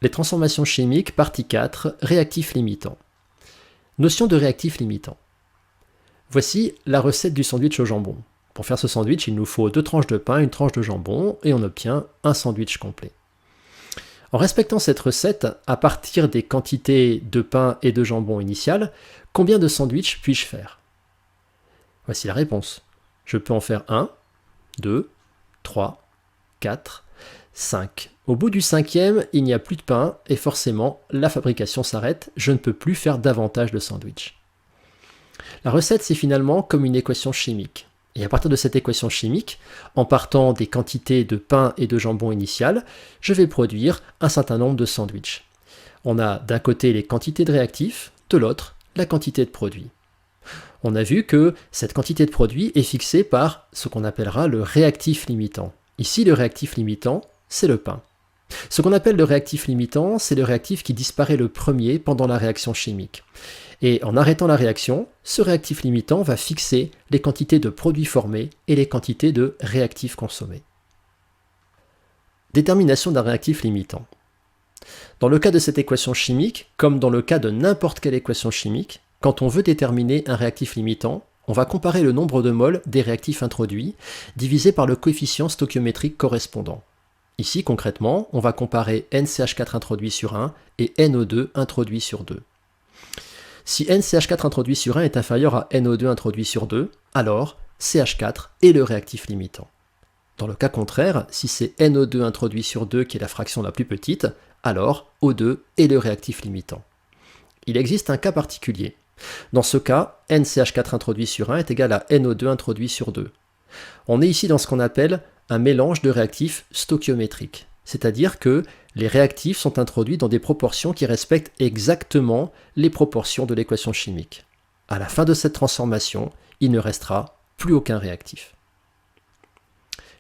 Les transformations chimiques, partie 4, réactifs limitants. Notion de réactif limitant. Voici la recette du sandwich au jambon. Pour faire ce sandwich, il nous faut 2 tranches de pain, une tranche de jambon, et on obtient un sandwich complet. En respectant cette recette, à partir des quantités de pain et de jambon initiales, combien de sandwichs puis-je faire? Voici la réponse. Je peux en faire 1, 2, 3, 4, 5. Au bout du 5e, il n'y a plus de pain et forcément, la fabrication s'arrête. Je ne peux plus faire davantage de sandwichs. La recette, c'est finalement comme une équation chimique. Et à partir de cette équation chimique, en partant des quantités de pain et de jambon initiales, je vais produire un certain nombre de sandwichs. On a d'un côté les quantités de réactifs, de l'autre la quantité de produits. On a vu que cette quantité de produits est fixée par ce qu'on appellera le réactif limitant. Ici, le réactif limitant, c'est le pain. Ce qu'on appelle le réactif limitant, c'est le réactif qui disparaît le premier pendant la réaction chimique. Et en arrêtant la réaction, ce réactif limitant va fixer les quantités de produits formés et les quantités de réactifs consommés. Détermination d'un réactif limitant. Dans le cas de cette équation chimique, comme dans le cas de n'importe quelle équation chimique, quand on veut déterminer un réactif limitant, on va comparer le nombre de moles des réactifs introduits divisé par le coefficient stoichiométrique correspondant. Ici, concrètement, on va comparer NCH4 introduit sur 1 et NO2 introduit sur 2. Si NCH4 introduit sur 1 est inférieur à NO2 introduit sur 2, alors CH4 est le réactif limitant. Dans le cas contraire, si c'est NO2 introduit sur 2 qui est la fraction la plus petite, alors O2 est le réactif limitant. Il existe un cas particulier. Dans ce cas, NCH4 introduit sur 1 est égal à NO2 introduit sur 2. On est ici dans ce qu'on appelle un mélange de réactifs stoichiométriques, c'est-à-dire que les réactifs sont introduits dans des proportions qui respectent exactement les proportions de l'équation chimique. À la fin de cette transformation, il ne restera plus aucun réactif.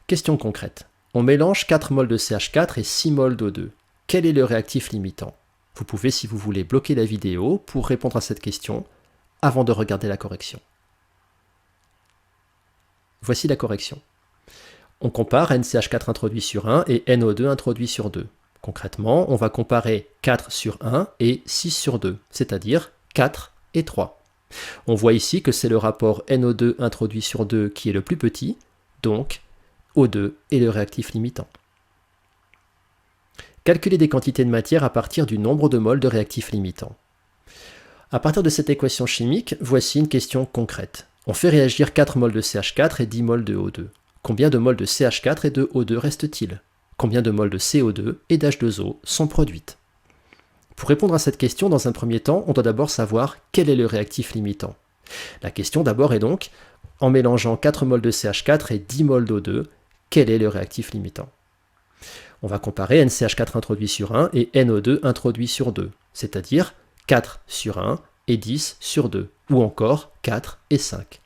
Question concrète. On mélange 4 moles de CH4 et 6 moles d'O2. Quel est le réactif limitant? Vous pouvez, si vous voulez, bloquer la vidéo pour répondre à cette question avant de regarder la correction. Voici la correction. On compare NCH4 introduit sur 1 et NO2 introduit sur 2. Concrètement, on va comparer 4 sur 1 et 6 sur 2, c'est-à-dire 4 et 3. On voit ici que c'est le rapport NO2 introduit sur 2 qui est le plus petit, donc O2 est le réactif limitant. Calculer des quantités de matière à partir du nombre de moles de réactifs limitants. À partir de cette équation chimique, voici une question concrète. On fait réagir 4 moles de CH4 et 10 moles de O2. Combien de moles de CH4 et de O2 restent-ils? Combien de moles de CO2 et d'H2O sont produites? Pour répondre à cette question, dans un premier temps, on doit d'abord savoir quel est le réactif limitant. La question d'abord est donc, en mélangeant 4 moles de CH4 et 10 moles d'O2, quel est le réactif limitant? On va comparer NCH4 introduit sur 1 et NO2 introduit sur 2, c'est-à-dire 4 sur 1 et 10 sur 2, ou encore 4 et 5.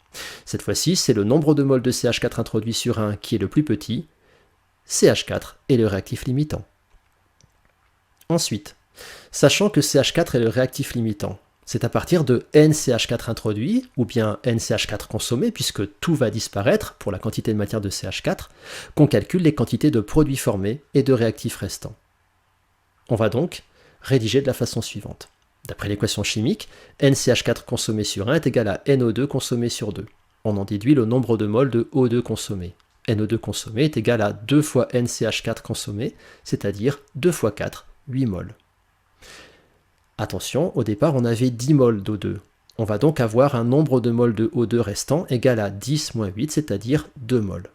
Cette fois-ci, c'est le nombre de moles de CH4 introduit sur 1 qui est le plus petit. CH4 est le réactif limitant. Ensuite, sachant que CH4 est le réactif limitant, c'est à partir de NCH4 introduit, ou bien NCH4 consommé, puisque tout va disparaître pour la quantité de matière de CH4, qu'on calcule les quantités de produits formés et de réactifs restants. On va donc rédiger de la façon suivante. D'après l'équation chimique, NCH4 consommé sur 1 est égal à NO2 consommé sur 2. On en déduit le nombre de moles de O2 consommé. NO2 consommé est égal à 2 fois NCH4 consommé, c'est-à-dire 2 fois 4, 8 moles. Attention, au départ on avait 10 moles d'O2. On va donc avoir un nombre de moles de O2 restant égal à 10 moins 8, c'est-à-dire 2 moles.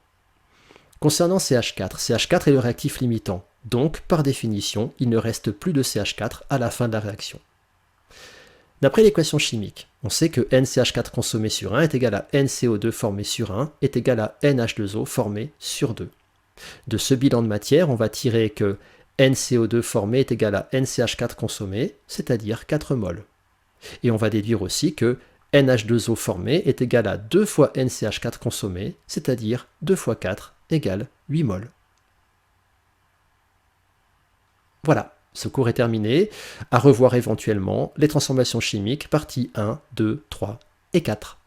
Concernant CH4, CH4 est le réactif limitant, donc par définition, il ne reste plus de CH4 à la fin de la réaction. D'après l'équation chimique, on sait que NCH4 consommé sur 1 est égal à NCO2 formé sur 1 est égal à NH2O formé sur 2. De ce bilan de matière, on va tirer que NCO2 formé est égal à NCH4 consommé, c'est-à-dire 4 moles. Et on va déduire aussi que NH2O formé est égal à 2 fois NCH4 consommé, c'est-à-dire 2 fois 4 égale 8 moles. Voilà. Ce cours est terminé, à revoir éventuellement les transformations chimiques, parties 1, 2, 3 et 4.